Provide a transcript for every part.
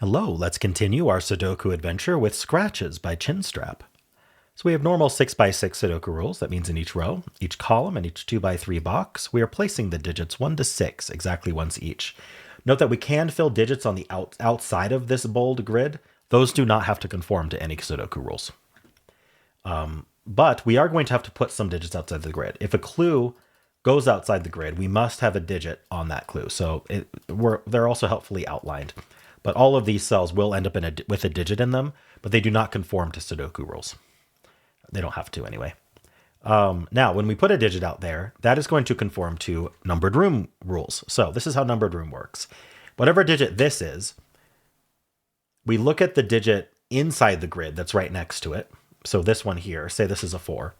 Hello, let's continue our Sudoku adventure with Scratches by ChinStrap. So we have normal 6x6 Sudoku rules. That means in each row, each column, and each 2x3 box, we are placing the digits 1 to 6, exactly once each. Note that we can fill digits on the outside of this bold grid. Those do not have to conform to any Sudoku rules. But we are going to have to put some digits outside the grid. If a clue goes outside the grid, we must have a digit on that clue. So they're also helpfully outlined. But all of these cells will end up with a digit in them, but they do not conform to Sudoku rules. They don't have to anyway. Now, when we put a digit out there, that is going to conform to numbered room rules. So this is how numbered room works. Whatever digit this is, we look at the digit inside the grid that's right next to it. So this one here, say this is a 4.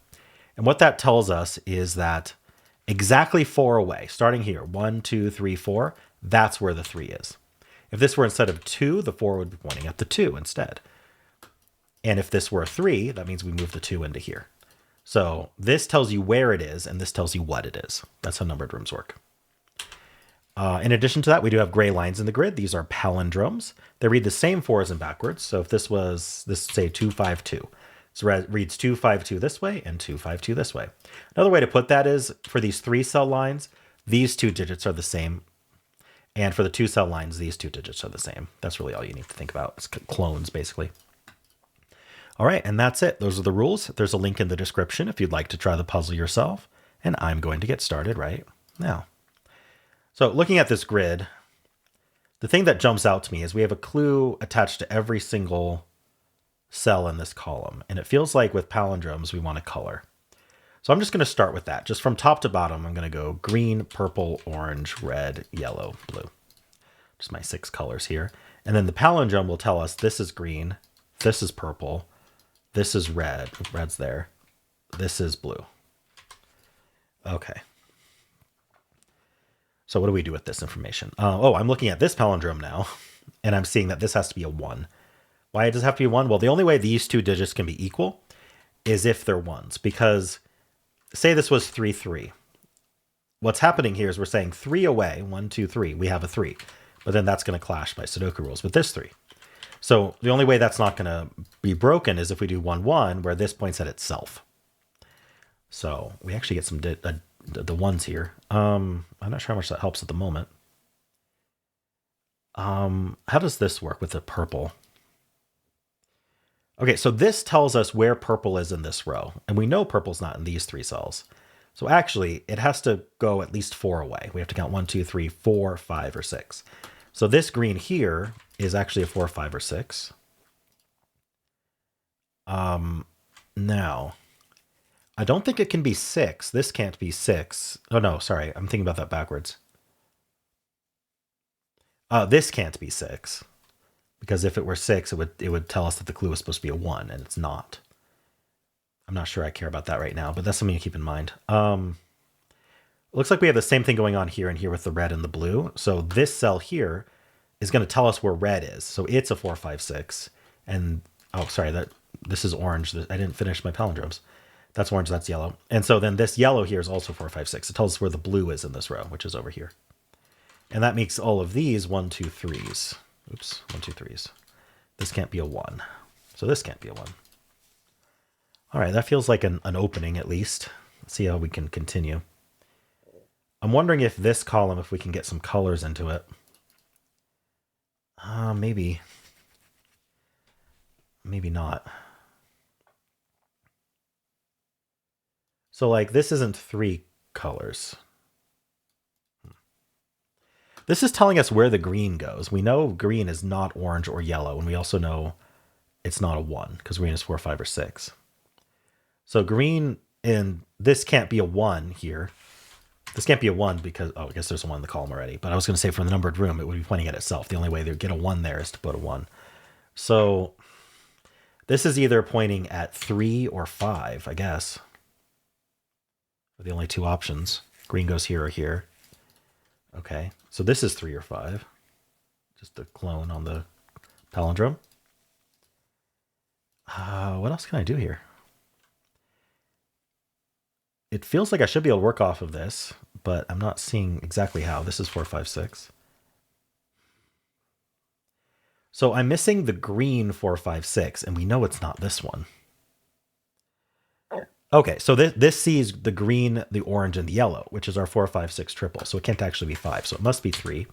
And what that tells us is that exactly 4 away, starting here, 1, 2, 3, 4, that's where the 3 is. If this were instead of 2, the 4 would be pointing at the 2 instead. And if this were a 3, that means we move the 2 into here. So this tells you where it is, and this tells you what it is. That's how numbered rooms work. In addition to that, we do have gray lines in the grid. These are palindromes. They read the same forwards and backwards. So if this was, say, 2, 5, 2. So it reads 2, 5, 2 this way and 2, 5, 2 this way. Another way to put that is for these 3 cell lines, these 2 digits are the same. And for the 2 cell lines, these 2 digits are the same. That's really all you need to think about. It's clones, basically. All right, and that's it. Those are the rules. There's a link in the description if you'd like to try the puzzle yourself. And I'm going to get started right now. So looking at this grid, the thing that jumps out to me is we have a clue attached to every single cell in this column. And it feels like with palindromes, we want to color. So I'm just going to start with that. Just from top to bottom, I'm going to go green, purple, orange, red, yellow, blue. Just my 6 colors here. And then the palindrome will tell us this is green, this is purple, this is red, red's there, this is blue. Okay. So what do we do with this information? I'm looking at this palindrome now, and I'm seeing that this has to be a 1. Why does it have to be 1? Well, the only way these 2 digits can be equal is if they're 1s, because say this was 3, 3. What's happening here is we're saying 3 away, 1, 2, 3, we have a 3. But then that's going to clash by Sudoku rules with this 3. So the only way that's not going to be broken is if we do 1, 1, where this points at itself. So we actually get some the 1s here. I'm not sure how much that helps at the moment. How does this work with the purple? Okay, so this tells us where purple is in this row. And we know purple's not in these 3 cells. So actually, it has to go at least 4 away. We have to count 1, 2, 3, 4, 5, or 6. So this green here is actually a 4, 5, or 6. Now, I don't think it can be 6. This can't be 6. Oh, no, sorry. I'm thinking about that backwards. This can't be 6. Because if it were 6, it would tell us that the clue was supposed to be a 1, and it's not. I'm not sure I care about that right now, but that's something to keep in mind. Looks like we have the same thing going on here and here with the red and the blue. So this cell here is going to tell us where red is. So it's a 4, 5, 6. And, oh, sorry, this is orange. I didn't finish my palindromes. That's orange, that's yellow. And so then this yellow here is also 4, 5, 6. It tells us where the blue is in this row, which is over here. And that makes all of these 1, 2, 3s. Oops, 1, 2, 3s. This can't be a 1. So this can't be a 1. All right, that feels like an opening at least. Let's see how we can continue. I'm wondering if this column, if we can get some colors into it. Maybe. Maybe not. So like this isn't 3 colors. This is telling us where the green goes. We know green is not orange or yellow, and we also know it's not a 1, because green is 4, 5, or 6. So green, and this can't be a 1 here. This can't be a 1 because, I guess there's a 1 in the column already. But I was going to say for the numbered room, it would be pointing at itself. The only way they would get a 1 there is to put a 1. So this is either pointing at 3 or 5, I guess. Are the only 2 options. Green goes here or here. Okay, so this is 3 or 5. Just a clone on the palindrome. What else can I do here? It feels like I should be able to work off of this, but I'm not seeing exactly how. This is 4, 5, 6. So I'm missing the green 4, 5, 6, and we know it's not this one. Okay, so this sees the green, the orange, and the yellow, which is our 4, 5, 6 triple. So it can't actually be 5, so it must be 3.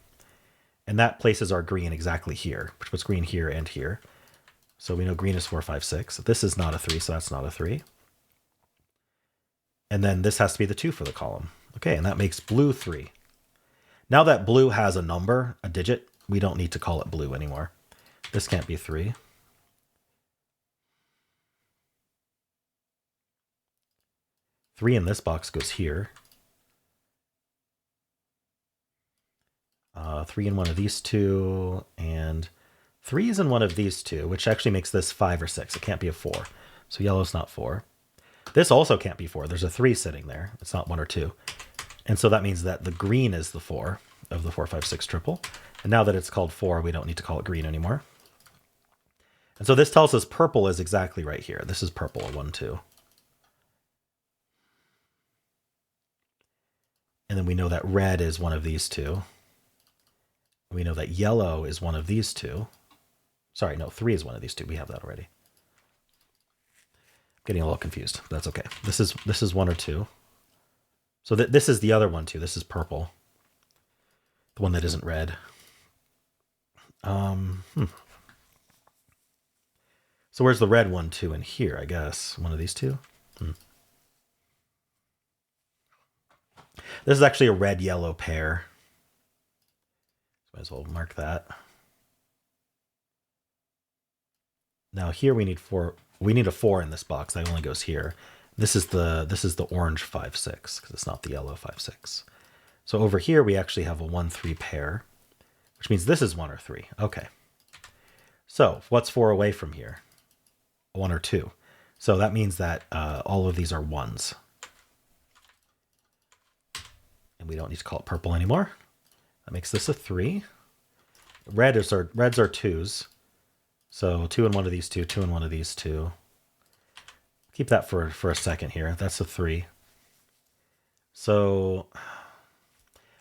And that places our green exactly here, which puts green here and here. So we know green is 4, 5, 6. This is not a 3, so that's not a 3. And then this has to be the 2 for the column. Okay, and that makes blue 3. Now that blue has a number, a digit, we don't need to call it blue anymore. This can't be 3. 3 in this box goes here. 3 in one of these two, and 3 is in one of these two, which actually makes this 5 or 6. It can't be a 4. So yellow's not 4. This also can't be 4. There's a 3 sitting there. It's not 1 or 2. And so that means that the green is the 4 of the 4, 5, 6 triple. And now that it's called 4, we don't need to call it green anymore. And so this tells us purple is exactly right here. This is purple, 1, 2. And then we know that red is one of these two. We know that yellow is one of these two. Sorry, no, 3 is one of these two. We have that already. I'm getting a little confused. That's okay. This is 1 or 2. So this is the other one too. This is purple. The one that isn't red. So where's the red one, 2 in here, I guess? One of these two? This is actually a red-yellow pair. Might as well mark that. Now here we need 4. We need a 4 in this box. That only goes here. This is the orange 5, 6 because it's not the yellow 5, 6. So over here we actually have a 1, 3 pair, which means this is 1 or 3. Okay. So what's 4 away from here? 1 or 2. So that means that all of these are 1s. And we don't need to call it purple anymore. That makes this a 3. Reds are 2s. So 2 in one of these two, 2 in one of these two. Keep that for a second here. That's a 3. So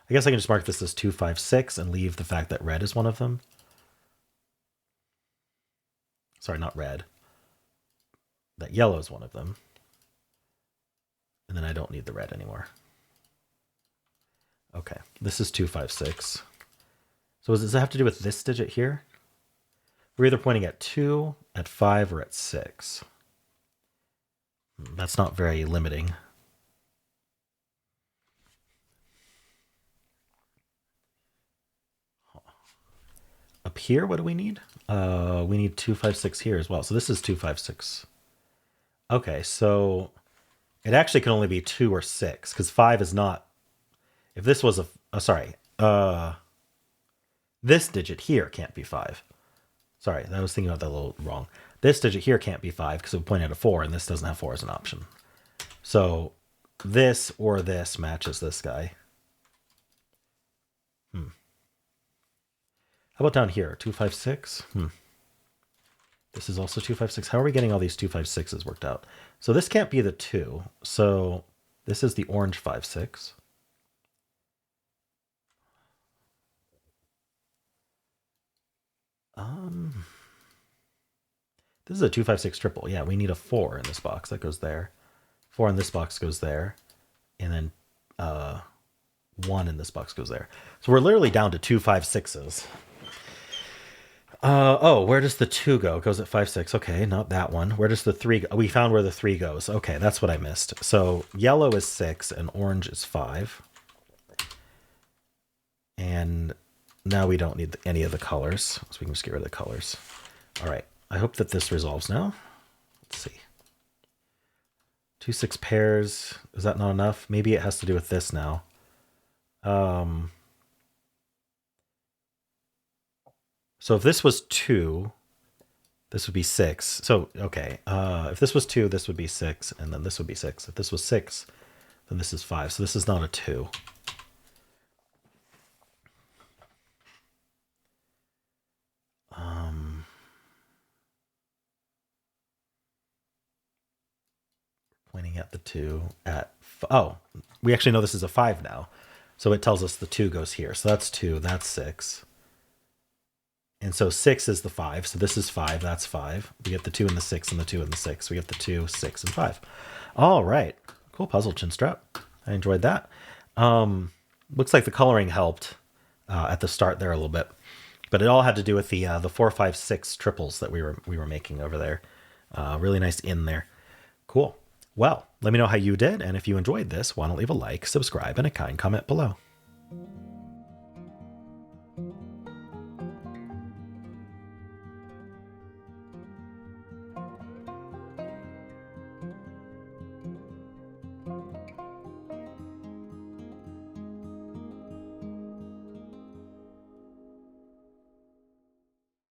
I guess I can just mark this as 2, 5, 6 and leave the fact that red is one of them. Sorry, not red. That yellow is one of them. And then I don't need the red anymore. Okay, this is 2, 5, 6. So does it have to do with this digit here? We're either pointing at 2, at 5, or at 6. That's not very limiting. Up here, what do we need? We need 2, 5, 6 here as well. So this is 2, 5, 6. Okay, so it actually can only be 2 or 6 because 5 is not. If this was this digit here can't be 5. Sorry, I was thinking about that a little wrong. This digit here can't be 5 because it would point at a 4, and this doesn't have 4 as an option. So this or this matches this guy. How about down here? 2, 5, 6? This is also 2, 5, 6. How are we getting all these 2, 5, 6s worked out? So this can't be the 2. So this is the orange 5, 6. This is a 2, 5, 6 triple. Yeah, we need a 4 in this box. That goes there. 4 in this box goes there. And then 1 in this box goes there. So we're literally down to 2, 5, 6s. Where does the 2 go? It goes at 5, 6. Okay, not that one. Where does the 3 go? We found where the 3 goes. Okay, that's what I missed. So yellow is 6 and orange is 5. And now we don't need any of the colors. So we can just get rid of the colors. All right. I hope that this resolves now. Let's see. 2, 6 pairs. Is that not enough? Maybe it has to do with this now. So if this was 2, this would be 6. So, okay. If this was 2, this would be 6, and then this would be 6. If this was 6, then this is 5. So this is not a 2. Pointing at the 2 at... we actually know this is a 5 now. So it tells us the 2 goes here. So that's 2, that's 6. And so 6 is the 5. So this is 5. That's 5. We get the 2 and the 6 and the 2 and the 6. We get the 2, 6, and 5. All right. Cool puzzle, ChinStrap. I enjoyed that. Looks like the coloring helped at the start there a little bit. But it all had to do with the 4, 5, 6 triples that we were making over there. Really nice in there. Cool. Well, let me know how you did. And if you enjoyed this, why don't leave a like, subscribe, and a kind comment below.